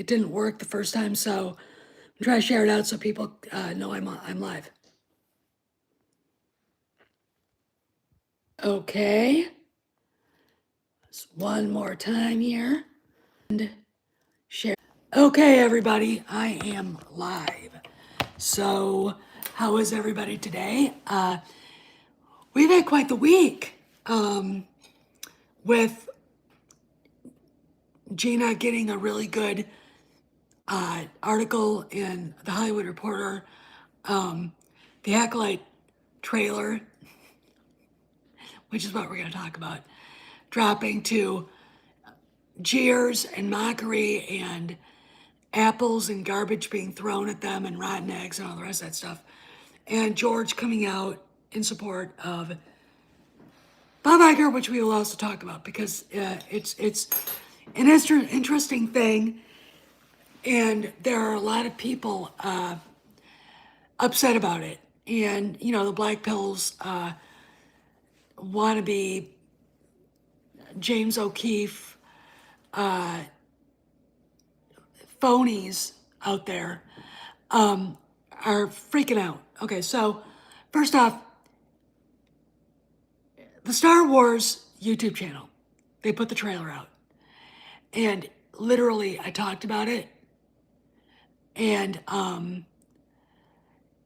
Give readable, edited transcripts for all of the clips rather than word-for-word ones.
it didn't work the first time, so I'm trying to share it out so people know I'm live. Okay. Just one more time here. And share. Okay, everybody, I am live. So, how is everybody today? We've had quite the week with Gina getting a really good article in the Hollywood Reporter, the Acolyte trailer, which is what we're going to talk about, dropping to jeers and mockery and apples and garbage being thrown at them and rotten eggs and all the rest of that stuff. And George coming out in support of Bob Iger, which we will also talk about because it's an interesting thing. And there are a lot of people upset about it. And, you know, the black pills want to be James O'Keefe phonies out there are freaking out. Okay, so first off, the Star Wars YouTube channel, they put the trailer out. And literally, I talked about it. And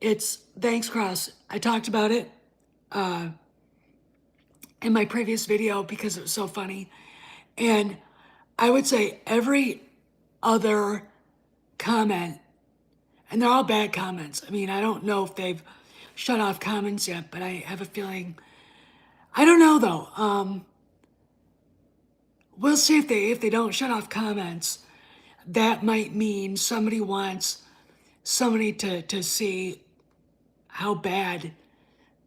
it's, thanks, Cross. I talked about it in my previous video because it was so funny. And I would say every other comment, and they're all bad comments. I mean, I don't know if they've shut off comments yet, but I have a feeling, I don't know though. We'll see if they don't shut off comments. That might mean somebody wants somebody to see how bad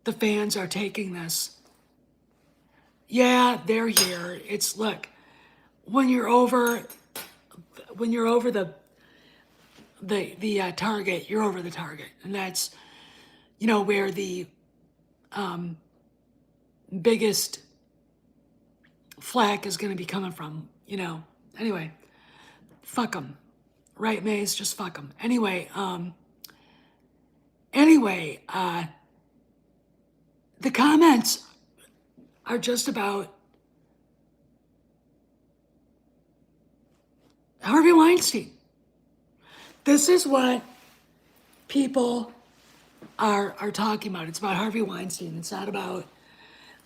the fans are taking this. Yeah, they're here. It's, look, when you're over the target, you're over the target. And that's, you know, where the biggest flack is going to be coming from, you know. Anyway, fuck them. Right, Maze? Just fuck them. Anyway, the comments are just about Harvey Weinstein. This is what people are talking about. It's about Harvey Weinstein. It's not about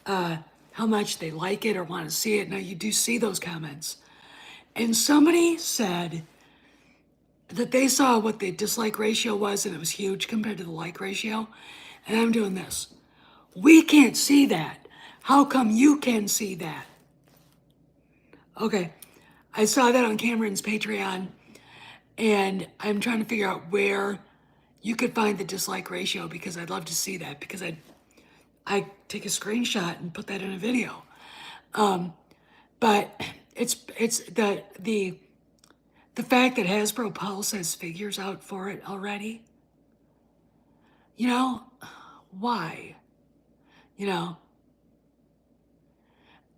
how much they like it or want to see it. Now, you do see those comments. And somebody said that they saw what the dislike ratio was, and it was huge compared to the like ratio. And I'm doing this. We can't see that. How come you can see that? Okay, I saw that on Cameron's Patreon, and I'm trying to figure out where you could find the dislike ratio because I'd love to see that because I take a screenshot and put that in a video. But it's the fact that Hasbro Pulse has figures out for it already. You know, why? You know,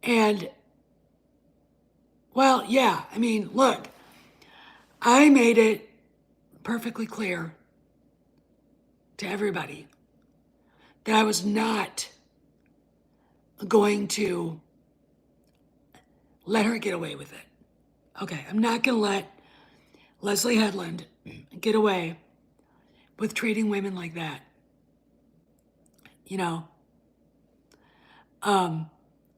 and well, yeah, I mean, look, I made it perfectly clear to everybody that I was not going to let her get away with it. Okay, I'm not going to let Leslie Headland get away with treating women like that. You know,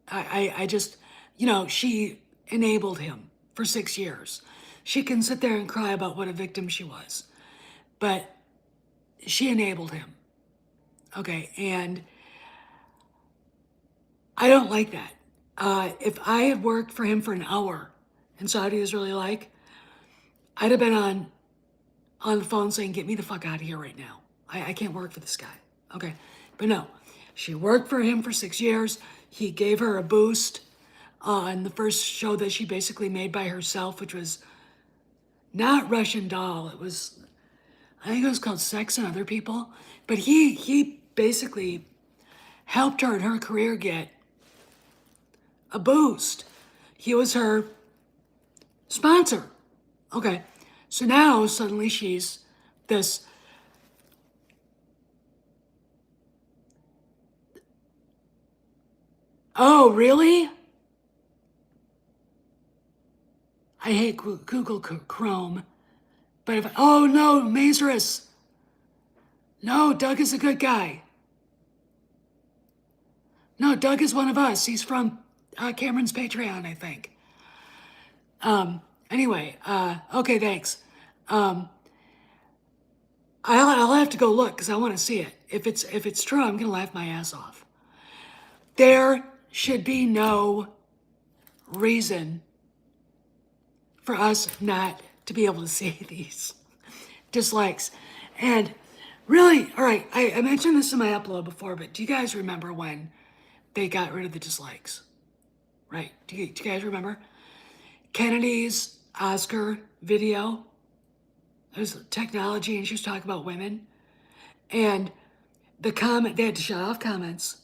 I just, you know, she enabled him for 6 years. She can sit there and cry about what a victim she was, but she enabled him. Okay, and I don't like that. If I had worked for him for an hour in Saudi is really like, I'd have been on the phone saying, get me the fuck out of here right now. I can't work for this guy. Okay, but no, she worked for him for 6 years. He gave her a boost on the first show that she basically made by herself, which was not Russian Doll. It was, I think it was called Sex and Other People. But he basically helped her in her career get a boost. He was her sponsor. Okay, So now suddenly she's this. Oh, really? I hate Google Chrome. But if, oh no, Mazarus. No, Doug is a good guy. No, Doug is one of us. He's from Cameron's Patreon, I think. Anyway, okay, thanks. I'll have to go look because I want to see it. If it's true, I'm gonna laugh my ass off. There should be no reason for us not to be able to see these dislikes. And really, all right, I mentioned this in my upload before, but do you guys remember when they got rid of the dislikes? Right? Do you guys remember? Kennedy's Oscar video. It was technology, and she was talking about women. And the comment, they had to shut off comments,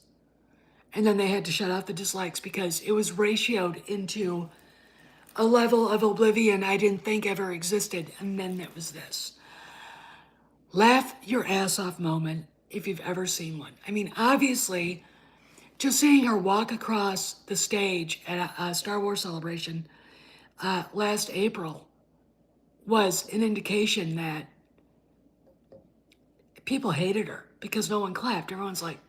and then they had to shut off the dislikes because it was ratioed into a level of oblivion I didn't think ever existed. And then it was this. Laugh your ass off moment if you've ever seen one. I mean, obviously, just seeing her walk across the stage at a Star Wars celebration last April was an indication that people hated her because no one clapped. Everyone's like,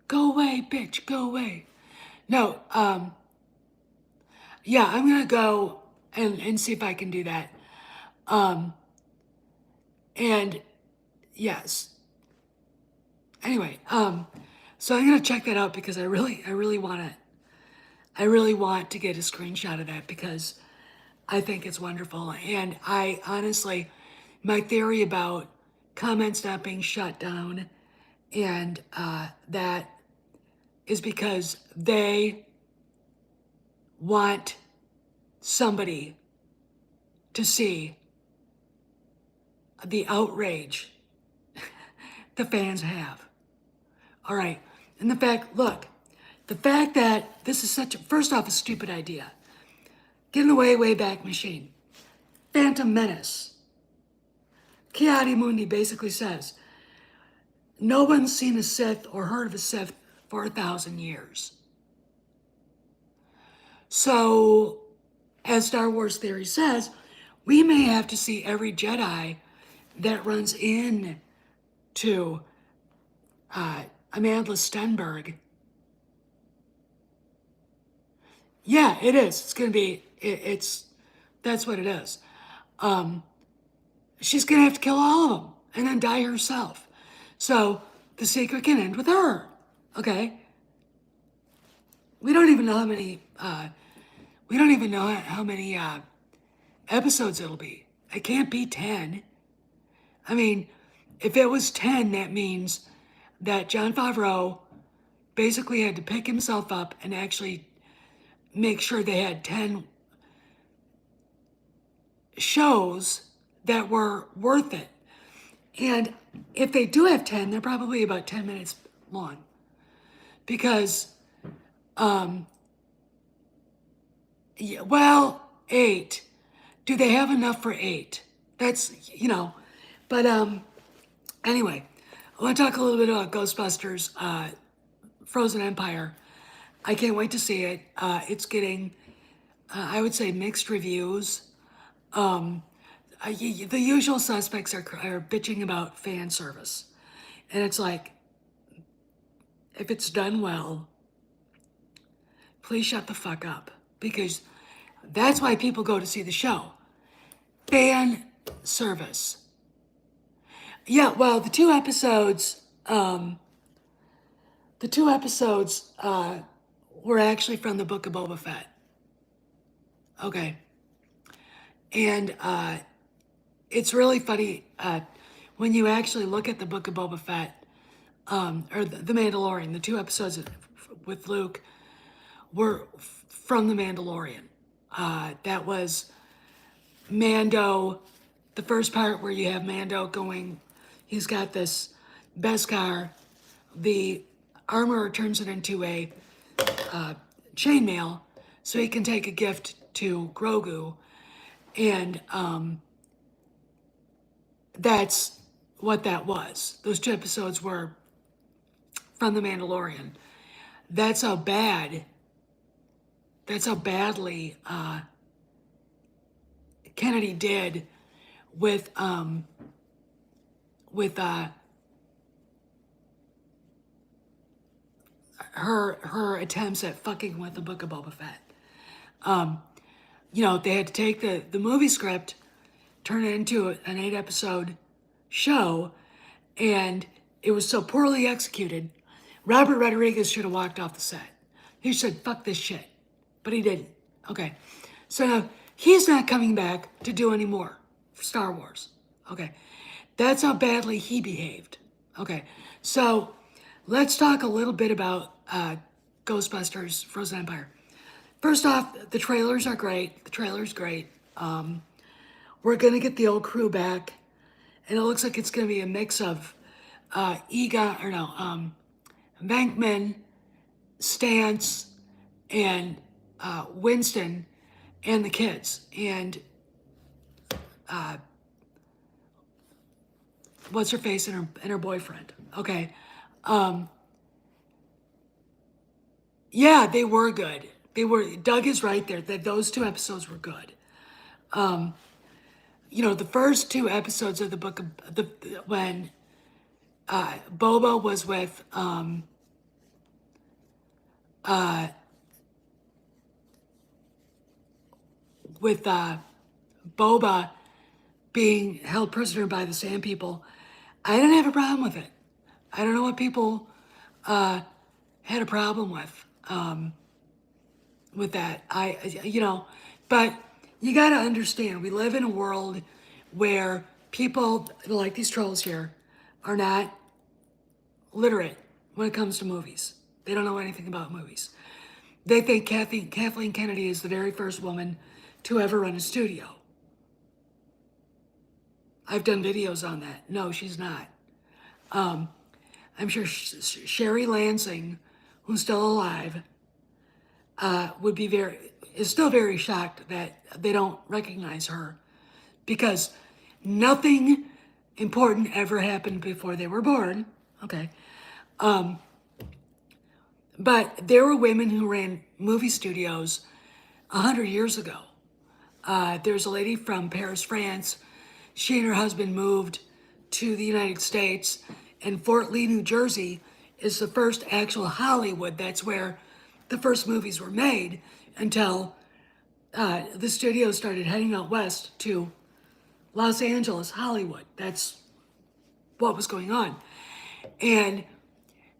go away, bitch, go away. No, yeah, I'm gonna go and see if I can do that. And yes. Anyway, so I'm gonna check that out because I really want to get a screenshot of that because I think it's wonderful. And I honestly, my theory about comments not being shut down and that is because they want somebody to see the outrage the fans have. All right. And the fact that this is first off, a stupid idea. Get in the way back machine. Phantom Menace. Ki-Adi Mundi basically says, no one's seen a Sith or heard of a Sith for 1,000 years. So, as Star Wars theory says, we may have to see every Jedi that runs in to Amandla Stenberg. Yeah, it is. It's going to be, that's what it is. She's going to have to kill all of them and then die herself. So the secret can end with her. Okay? We don't even know how many, episodes it'll be. It can't be 10. I mean, if it was 10, that means that Jon Favreau basically had to pick himself up and actually make sure they had 10 shows that were worth it. And if they do have 10, they're probably about 10 minutes long. Because, yeah, well, 8. Do they have enough for 8? That's, but anyway, I want to talk a little bit about Ghostbusters, Frozen Empire. I can't wait to see it. It's getting, I would say, mixed reviews. The usual suspects are bitching about fan service. And it's like, if it's done well, please shut the fuck up. Because that's why people go to see the show. Fan service. Yeah, well, the two episodes were actually from the Book of Boba Fett. Okay. And it's really funny when you actually look at the Book of Boba Fett, or the Mandalorian. The two episodes with Luke were from the Mandalorian. That was Mando, the first part where you have Mando going, he's got this Beskar, the armorer turns it into a chainmail so he can take a gift to Grogu, and that's what that was. Those 2 episodes were from The Mandalorian. That's how bad. That's how badly Kennedy did with her attempts at fucking with the Book of Boba Fett. They had to take the movie script, turn it into an 8-episode show, and it was so poorly executed. Robert Rodriguez should have walked off the set. He said, fuck this shit. But he didn't. Okay. So now he's not coming back to do any more for Star Wars. Okay. That's how badly he behaved. Okay. So let's talk a little bit about Ghostbusters Frozen Empire. First off, the trailers are great. The trailer's great. We're going to get the old crew back. And it looks like it's going to be a mix of Venkman, Stance, and Winston, and the kids. And what's her face and her boyfriend. Okay. Yeah, they were good. Doug is right there, that those 2 episodes were good. The first 2 episodes of the book, when Boba was with Boba being held prisoner by the Sand People, I didn't have a problem with it. I don't know what people had a problem with that. But you got to understand, we live in a world where people like these trolls here are not literate when it comes to movies. They don't know anything about movies. They think Kathleen Kennedy is the very first woman to ever run a studio. I've done videos on that. No, she's not. I'm sure Sherry Lansing, who's still alive, is still very shocked that they don't recognize her, because nothing important ever happened before they were born. Okay. But there were women who ran movie studios 100 years ago. There's a lady from Paris, France. She and her husband moved to the United States, and Fort Lee, New Jersey is the first actual Hollywood. That's where the first movies were made, until the studio started heading out west to Los Angeles, Hollywood. That's what was going on. And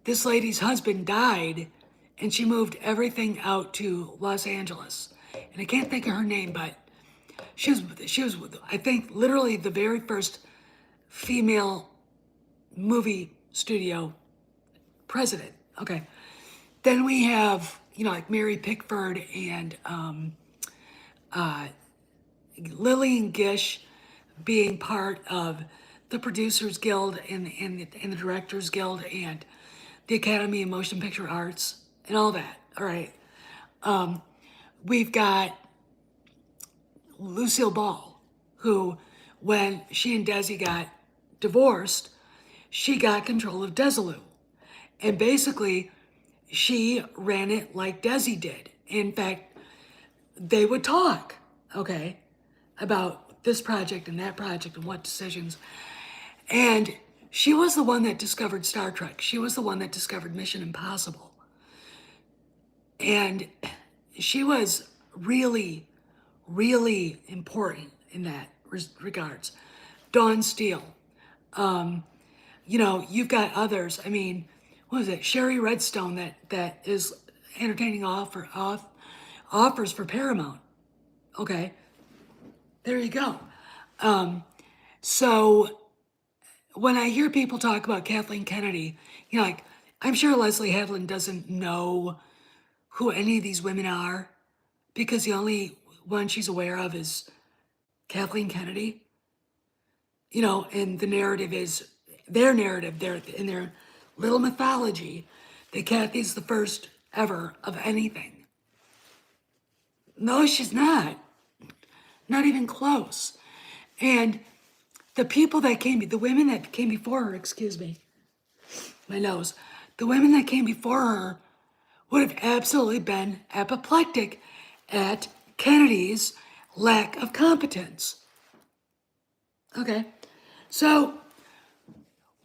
this lady's husband died, and she moved everything out to Los Angeles. And I can't think of her name, but she was, I think, literally the very first female movie studio president. Okay. Then we have, like Mary Pickford and Lillian Gish being part of the Producers Guild and the Directors Guild and the Academy of Motion Picture Arts and all that. All right. We've got Lucille Ball, who, when she and Desi got divorced, she got control of Desilu. And basically, she ran it like Desi did. In fact, they would talk, okay, about this project and that project and what decisions. And she was the one that discovered Star Trek. She was the one that discovered Mission Impossible. And she was really, really important in that regards. Dawn Steele. You've got others. I mean, what is it? Sherry Redstone that is entertaining offers for Paramount. Okay, there you go. So when I hear people talk about Kathleen Kennedy, like, I'm sure Leslie Headland doesn't know who any of these women are, because the only one she's aware of is Kathleen Kennedy. And the narrative is their narrative, in their little mythology, that Kathy's the first ever of anything. No, she's not. Not even close. And the people that came, the women that came before her, excuse me, my nose, the women that came before her would have absolutely been apoplectic at Kennedy's lack of competence. Okay, so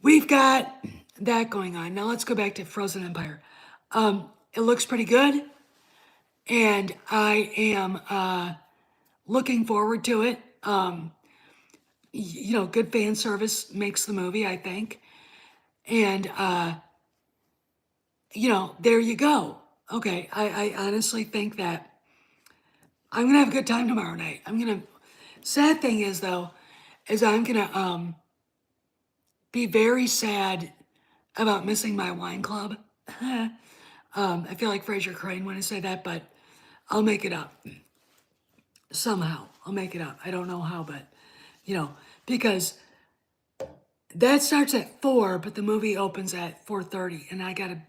we've got that going on. Now let's go back to Frozen Empire. It looks pretty good, and I am looking forward to it. Good fan service makes the movie, I think. And, there you go. Okay, I honestly think that I'm gonna have a good time tomorrow night. Sad thing is though, is I'm gonna be very sad about missing my wine club. I feel like Fraser Crane when I say that, but I'll make it up. Somehow, I'll make it up. I don't know how, but, because that starts at 4, but the movie opens at 4:30, and I gotta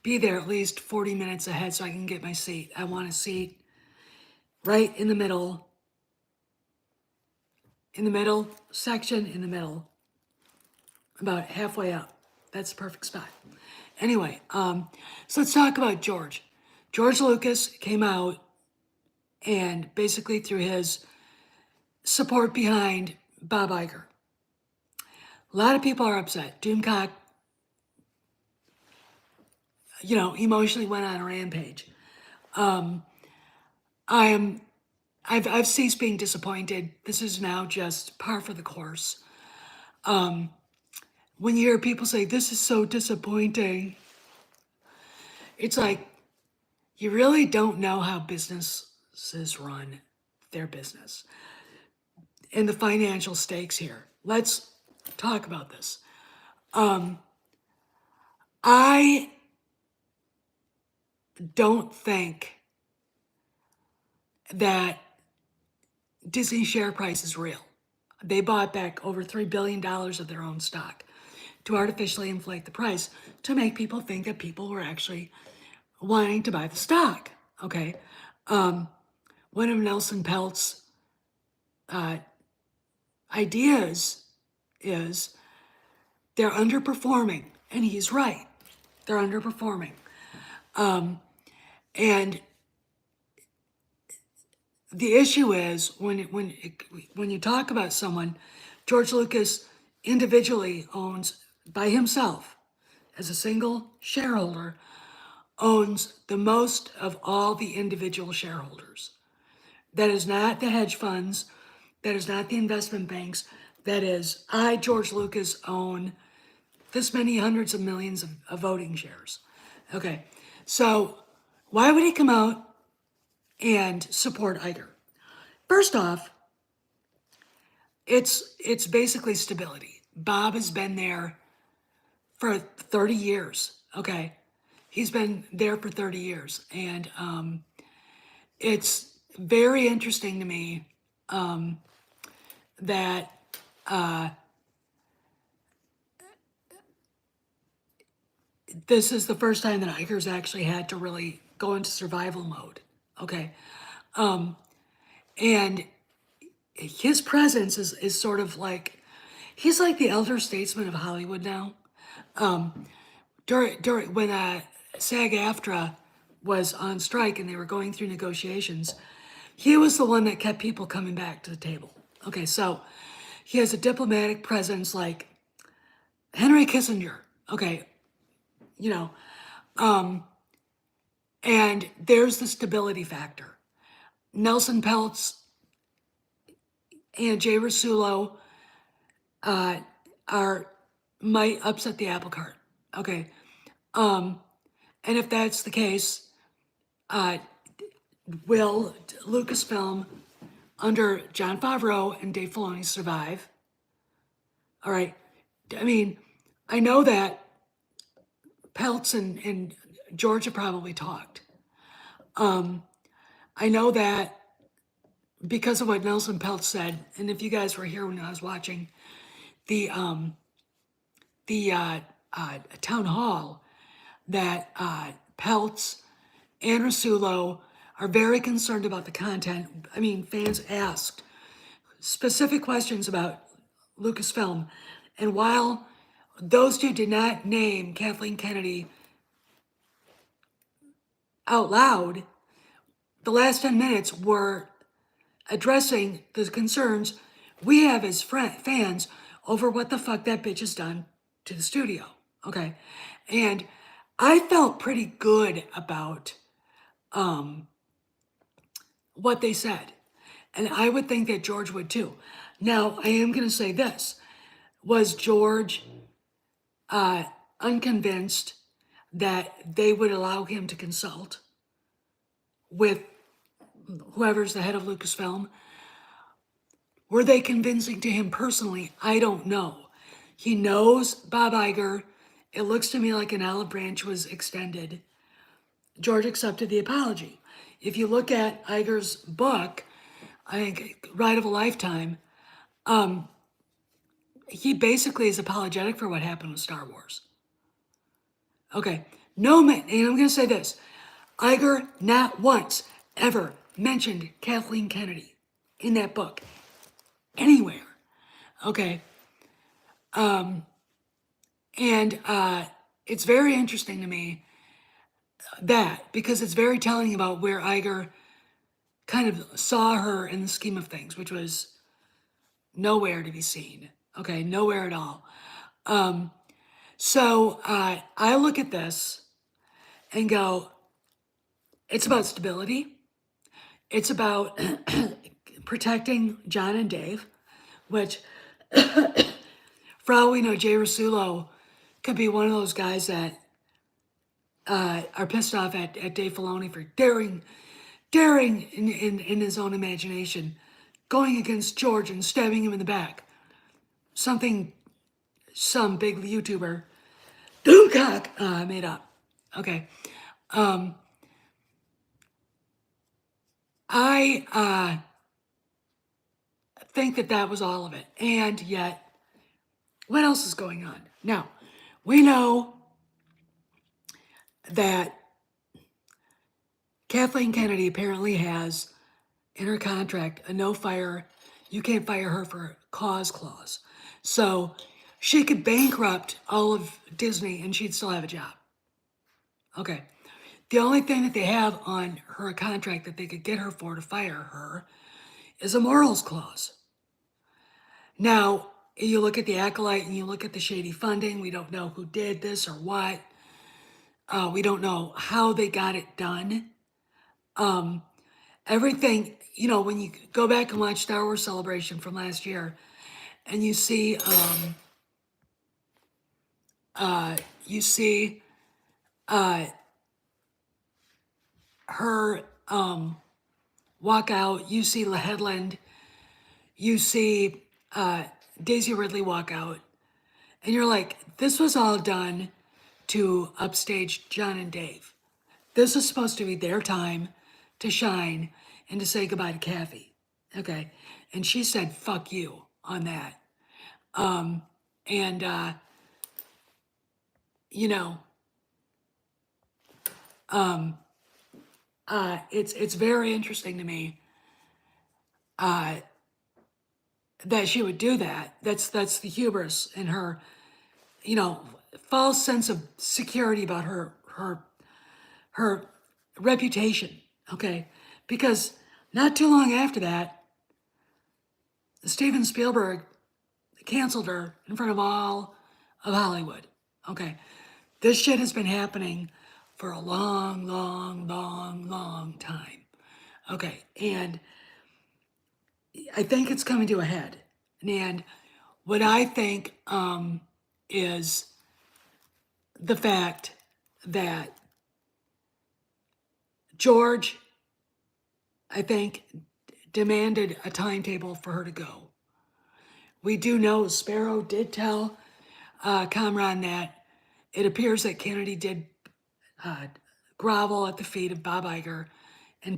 be there at least 40 minutes ahead so I can get my seat. I want a seat right in the middle section, in the middle, about halfway up. That's the perfect spot. Anyway, so let's talk about George. George Lucas came out and basically threw his support behind Bob Iger. A lot of people are upset. Doomcock, emotionally went on a rampage. I've ceased being disappointed. This is now just par for the course. When you hear people say, this is so disappointing, it's like, you really don't know how businesses run their business and the financial stakes here. Let's talk about this. I don't think that Disney share price is real. They bought back over $3 billion of their own stock to artificially inflate the price to make people think that people were actually wanting to buy the stock. Okay. One of Nelson Peltz's ideas is they're underperforming, and he's right. They're underperforming. And the issue is when you talk about someone, George Lucas individually owns by himself as a single shareholder, owns the most of all the individual shareholders. That is not the hedge funds. That is not the investment banks. That is, George Lucas, own this many hundreds of millions of voting shares. Okay, so why would he come out and support Iger? First off, it's basically stability. Bob has been there for 30 years. Okay, he's been there for 30 years, and it's very interesting to me that this is the first time that Iger's actually had to really go into survival mode. Okay, and his presence is sort of like, he's like the elder statesman of Hollywood now. During when SAG-AFTRA was on strike and they were going through negotiations, he was the one that kept people coming back to the table. Okay, so he has a diplomatic presence like Henry Kissinger. Okay, and there's the stability factor. Nelson Peltz and Jay Rasulo might upset the apple cart. Okay, and if that's the case, will Lucasfilm under Jon Favreau and Dave Filoni survive? All right, I mean, I know that Peltz and George have probably talked. I know that because of what Nelson Peltz said, and if you guys were here when I was watching the town hall, that Peltz and Rasulo are very concerned about the content. I mean, fans asked specific questions about Lucasfilm. And while those two did not name Kathleen Kennedy out loud, the last 10 minutes were addressing the concerns we have as fans over what the fuck that bitch has done to the studio. Okay. And I felt pretty good about what they said. And I would think that George would too. Now, I am going to say this. Was George unconvinced that they would allow him to consult with whoever's the head of Lucasfilm? Were they convincing to him personally? I don't know. He knows Bob Iger. It looks to me like an olive branch was extended. George accepted the apology. If you look at Iger's book, I think Ride of a Lifetime, he basically is apologetic for what happened with Star Wars. Okay, no man, and I'm going to say this. Iger not once ever mentioned Kathleen Kennedy in that book anywhere. Okay. And it's very interesting to me that, because it's very telling about where Iger kind of saw her in the scheme of things, which was nowhere to be seen. Okay, nowhere at all. So I look at this and go, it's about stability. It's about protecting John and Dave, which, for all we know, Jay Rasulo could be one of those guys that are pissed off at Dave Filoni for daring in his own imagination, going against George and stabbing him in the back. Something some big YouTuber, Doomcock, made up. Okay. I think that was all of it. And yet, what else is going on? Now, we know that Kathleen Kennedy apparently has in her contract a no fire, you can't fire her for cause clause. So she could bankrupt all of Disney and she'd still have a job. Okay. The only thing that they have on her contract that they could get her for to fire her is a morals clause. Now, you look at the Acolyte and you look at the shady funding. We don't know who did this or what. We don't know how they got it done. Everything, when you go back and watch Star Wars Celebration from last year, and you see her walk out, you see La Headland, you see Daisy Ridley walk out, and you're like, this was all done to upstage John and Dave. This is supposed to be their time to shine and to say goodbye to Kathy. Okay. And she said, fuck you on that. It's very interesting to me that she would do that. That's the hubris in her, false sense of security about her reputation. Okay, because not too long after that, Steven Spielberg canceled her in front of all of Hollywood. Okay, this shit has been happening for a long, long, long, long time. Okay, and I think it's coming to a head. And what I think is the fact that George, I think, demanded a timetable for her to go. We do know Sparrow did tell Kamran that it appears that Kennedy did grovel at the feet of Bob Iger and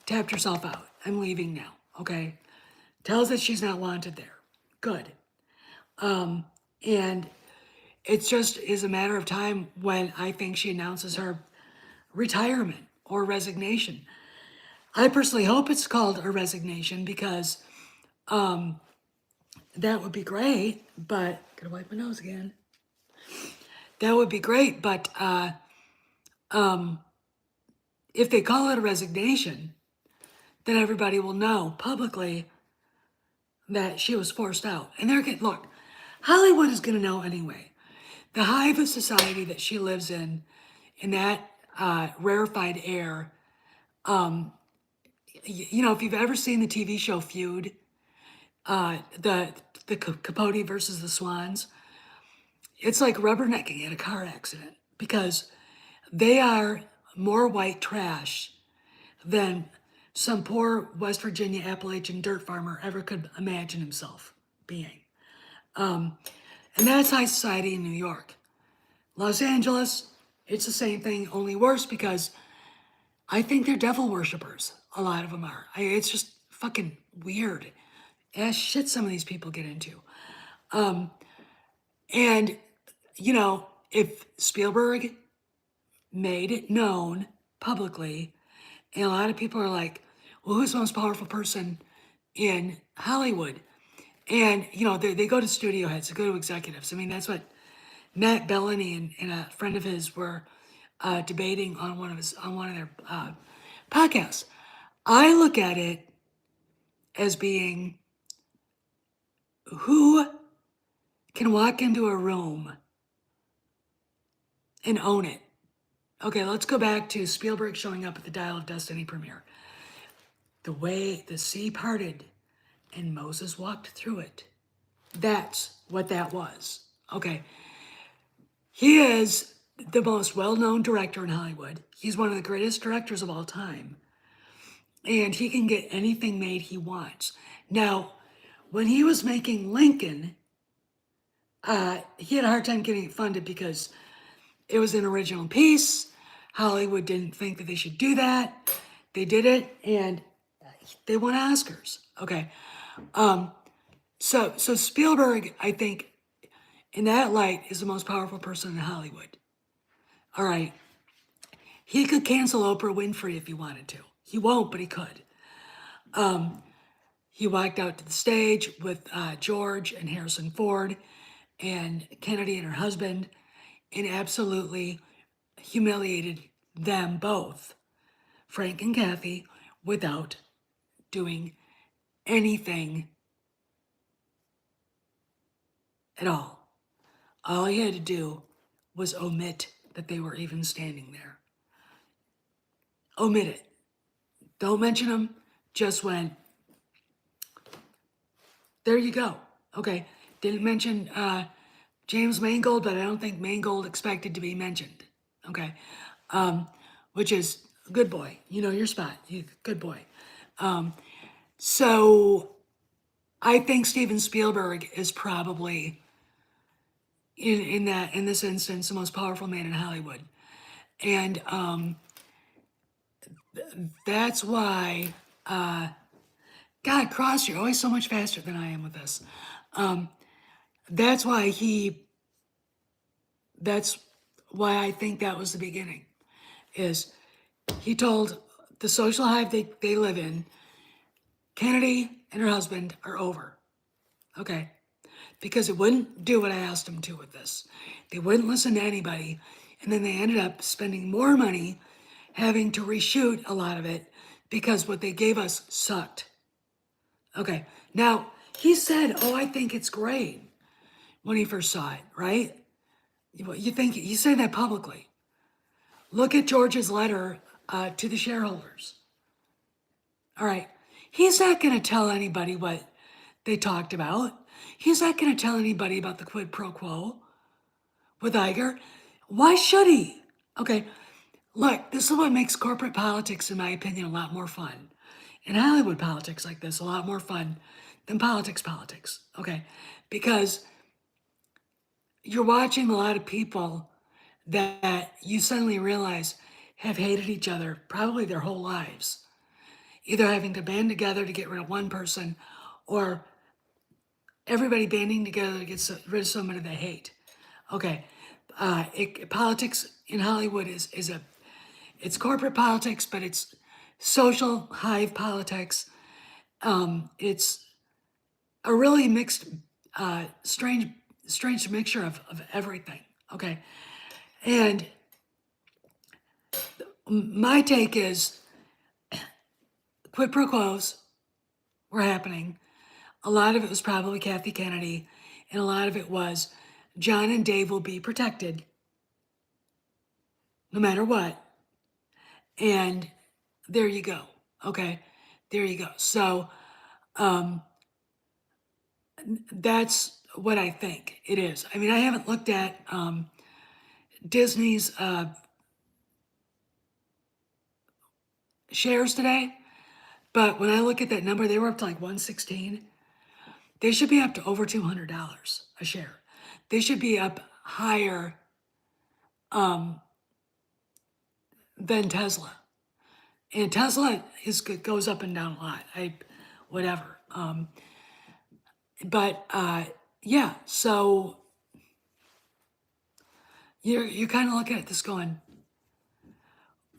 tapped herself out. I'm leaving now, okay? Tells that she's not wanted there. Good. And it just is a matter of time when I think she announces her retirement or resignation. I personally hope it's called a resignation because that would be great, but gotta wipe my nose again. That would be great, but if they call it a resignation, then everybody will know publicly that she was forced out. And they're getting, look, Hollywood is gonna know anyway. The hive of society that she lives in that rarefied air. You know, if you've ever seen the TV show Feud, the Capote versus the Swans, it's like rubbernecking in a car accident because they are more white trash than some poor West Virginia Appalachian dirt farmer ever could imagine himself being. And that's high society in New York. Los Angeles, it's the same thing, only worse because I think they're devil worshippers. A lot of them are. It's just fucking weird as shit some of these people get into. And, you know, if Spielberg made it known publicly, and a lot of people are like, well, who's the most powerful person in Hollywood? And, you know, they go to studio heads, they go to executives. I mean, that's what Matt Bellany and a friend of his were debating on one of their podcasts. I look at it as being who can walk into a room and own it. Okay, let's go back to Spielberg showing up at the Dial of Destiny premiere. The way the sea parted and Moses walked through it. That's what that was. Okay. He is the most well-known director in Hollywood. He's one of the greatest directors of all time. And he can get anything made he wants. Now, when he was making Lincoln, he had a hard time getting it funded because it was an original piece. Hollywood didn't think that they should do that. They did it, and they won Oscars. Okay. So Spielberg, I think, in that light, is the most powerful person in Hollywood. All right. He could cancel Oprah Winfrey if he wanted to. He won't, but he could. He walked out to the stage with George and Harrison Ford and Kennedy and her husband and absolutely humiliated them both, Frank and Kathy, without doing anything at all. All he had to do was omit that they were even standing there. Omit it. Don't mention them. Just went, there you go. Okay. Didn't mention James Mangold, but I don't think Mangold expected to be mentioned. Okay. Which is good boy. You know your spot. Good boy. So I think Steven Spielberg is probably in this instance the most powerful man in Hollywood. And that's why God, Cross, you're always so much faster than I am with this. That's why I think that was the beginning, is he told the social hive they live in, Kennedy and her husband are over, okay? Because it wouldn't do what I asked them to with this. They wouldn't listen to anybody, and then they ended up spending more money having to reshoot a lot of it because what they gave us sucked. Okay, now, he said, oh, I think it's great when he first saw it, right? You think, he said that publicly. Look at George's letter to the shareholders. All right, he's not gonna tell anybody what they talked about. He's not gonna tell anybody about the quid pro quo with Iger. Why should he? Okay, look, this is what makes corporate politics, in my opinion, a lot more fun. And Hollywood politics like this, a lot more fun than politics, okay? Because you're watching a lot of people that you suddenly realize have hated each other probably their whole lives, either having to band together to get rid of one person or everybody banding together to get rid of somebody they hate, Okay, politics in Hollywood it's corporate politics, but it's social hive politics. It's a really mixed, strange mixture of everything. Okay, and my take is quid pro quos were happening. A lot of it was probably Kathy Kennedy, and a lot of it was John and Dave will be protected no matter what. And there you go. Okay, there you go. So that's what I think it is. I mean, I haven't looked at Disney's shares today, but when I look at that number, they were up to like 116. They should be up to over $200 a share. They should be up higher than Tesla. And Tesla goes up and down a lot. Whatever. But yeah, so you're kind of looking at this going,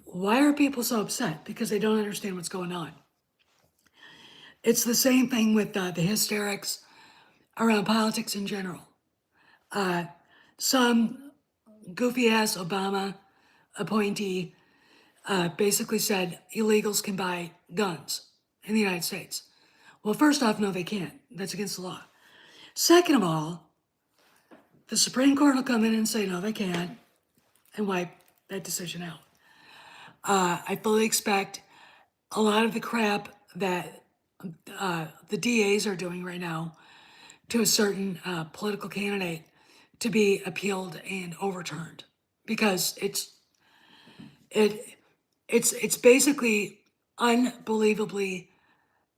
why are people so upset? Because they don't understand what's going on. It's the same thing with the hysterics around politics in general. Some goofy ass Obama appointee basically said illegals can buy guns in the United States. Well, first off, no, they can't. That's against the law. Second of all, the Supreme Court will come in and say, no, they can't, and wipe that decision out. I fully expect a lot of the crap that the DAs are doing right now to a certain political candidate to be appealed and overturned, because it's basically unbelievably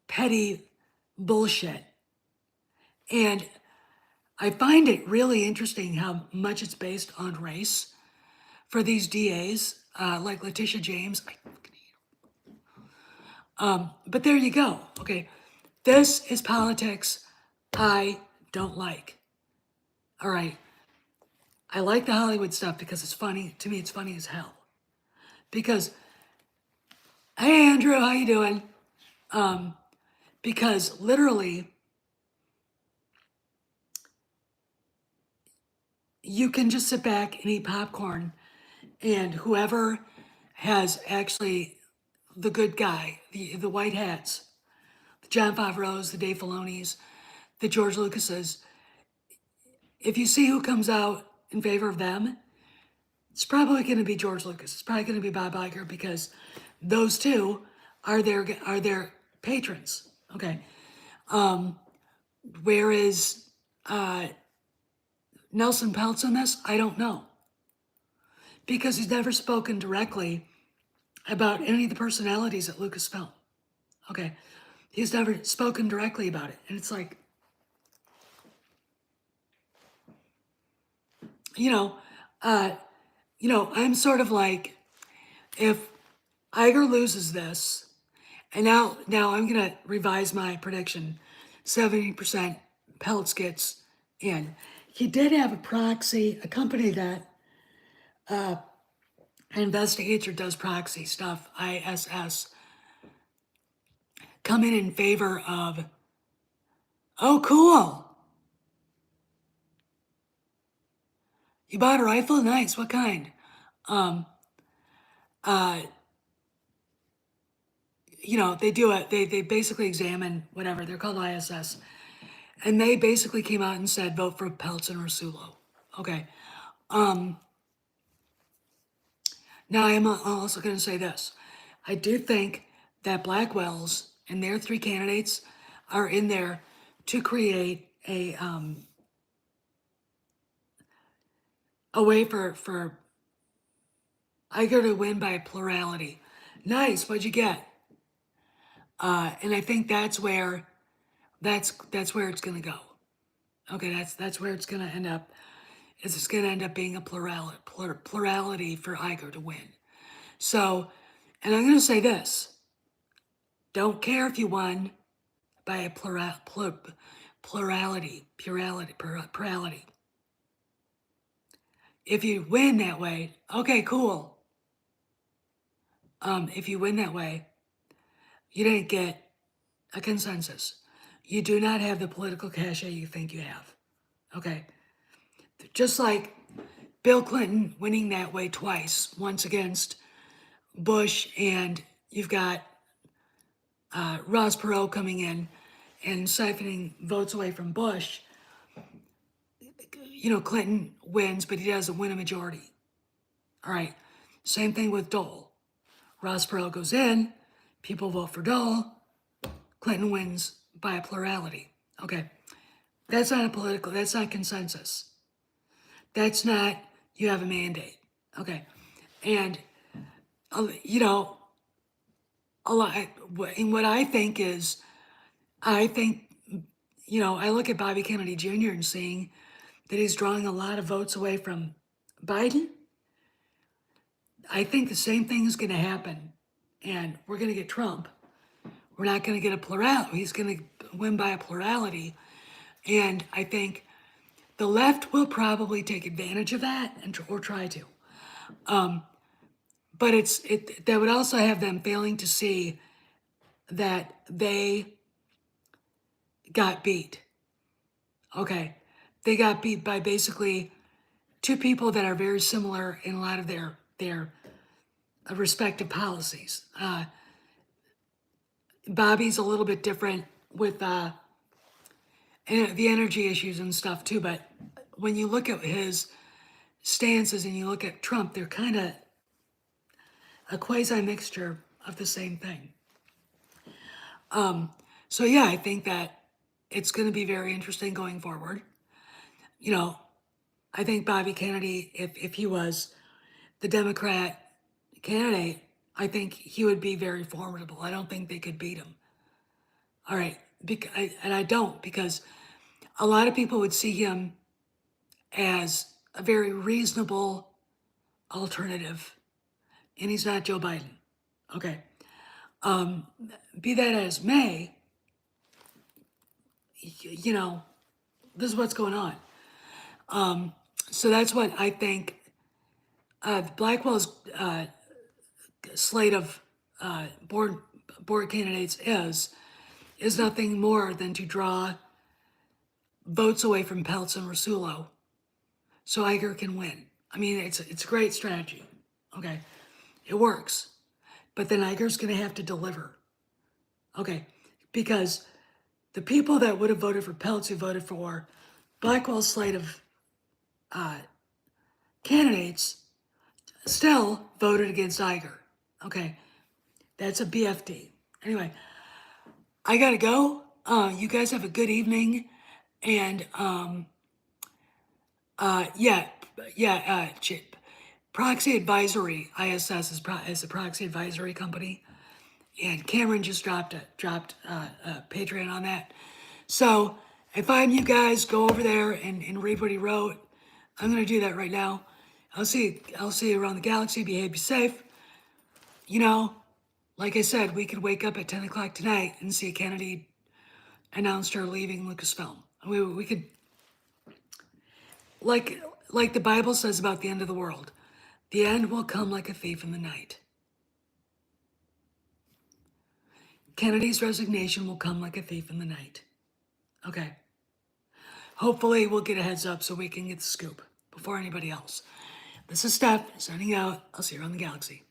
petty bullshit. And I find it really interesting how much it's based on race for these DAs, like Letitia James. But there you go. Okay, this is politics I don't like. All right, I like the Hollywood stuff because it's funny. To me, it's funny as hell. Because, hey Andrew, how you doing? Because literally, you can just sit back and eat popcorn, and whoever has actually the good guy, the white hats, the John Favreau's, the Dave Filoni's, the George Lucas's, if you see who comes out in favor of them, it's probably going to be George Lucas. It's probably going to be Bob Iger, because those two are their patrons. Okay. Where is Nelson Peltz on this? I don't know, because he's never spoken directly about any of the personalities at Lucasfilm. Okay, he's never spoken directly about it, and it's like, you know, I'm sort of like, if Iger loses this, and now I'm gonna revise my prediction. 70% Peltz gets in. He did have a proxy, a company that investigates or does proxy stuff, ISS, come in favor of. Oh, cool! You bought a rifle? Nice. What kind? They do it. They basically examine whatever. They're called ISS, and they basically came out and said vote for Peltz and Rasulo. Okay. Now I'm also going to say this. I do think that Blackwell's and their three candidates are in there to create a way for Iger to win by plurality. Nice. What'd you get? And I think that's where it's going to go. Okay, that's where it's going to end up. It's going to end up being a plurality for Iger to win. So, and I'm going to say this: don't care if you won by a plurality. if you win that way, okay, cool. If you win that way, you didn't get a consensus. You do not have the political cachet you think you have. Okay. Just like Bill Clinton winning that way twice, once against Bush, and you've got Ross Perot coming in and siphoning votes away from Bush. Clinton wins, but he doesn't win a majority. All right. Same thing with Dole. Ross Perot goes in, people vote for Dole, Clinton wins by a plurality. Okay. That's not consensus. That's not, you have a mandate. Okay. And, a lot, and what I think is, I look at Bobby Kennedy Jr. and seeing that he's drawing a lot of votes away from Biden. I think the same thing is going to happen. And we're going to get Trump. We're not going to get a plurality. He's going to win by a plurality. And I think the left will probably take advantage of that or try to. But that would also have them failing to see that they got beat. Okay. They got beat by basically two people that are very similar in a lot of their respective policies. Bobby's a little bit different with the energy issues and stuff too, but when you look at his stances and you look at Trump, they're kind of a quasi mixture of the same thing. So yeah, I think that it's going to be very interesting going forward. I think Bobby Kennedy, if he was the Democrat candidate, I think he would be very formidable. I don't think they could beat him. All right. And I don't, because a lot of people would see him as a very reasonable alternative, and he's not Joe Biden. Okay. Be that as may, this is what's going on. So that's what I think Blackwell's slate of board candidates is nothing more than to draw votes away from Peltz and Rasulo so Iger can win. I mean, it's a great strategy. Okay. It works. But then Iger's going to have to deliver. Okay. Because the people that would have voted for Peltz who voted for Blackwell's slate of candidates still voted against Iger. Okay. That's a BFD. Anyway, I got to go. You guys have a good evening. And Proxy Advisory, ISS is a proxy advisory company, and Cameron just dropped Patreon on that. So if I'm you guys, go over there and read what he wrote. I'm gonna do that right now. I'll see you around the galaxy. Behave, be safe. Like I said, we could wake up at 10 o'clock tonight and see Kennedy announced her leaving Lucasfilm. We could, like the Bible says about the end of the world, the end will come like a thief in the night. Kennedy's resignation will come like a thief in the night. Okay. Hopefully we'll get a heads up so we can get the scoop before anybody else. This is Steph, signing out. I'll see you around the galaxy.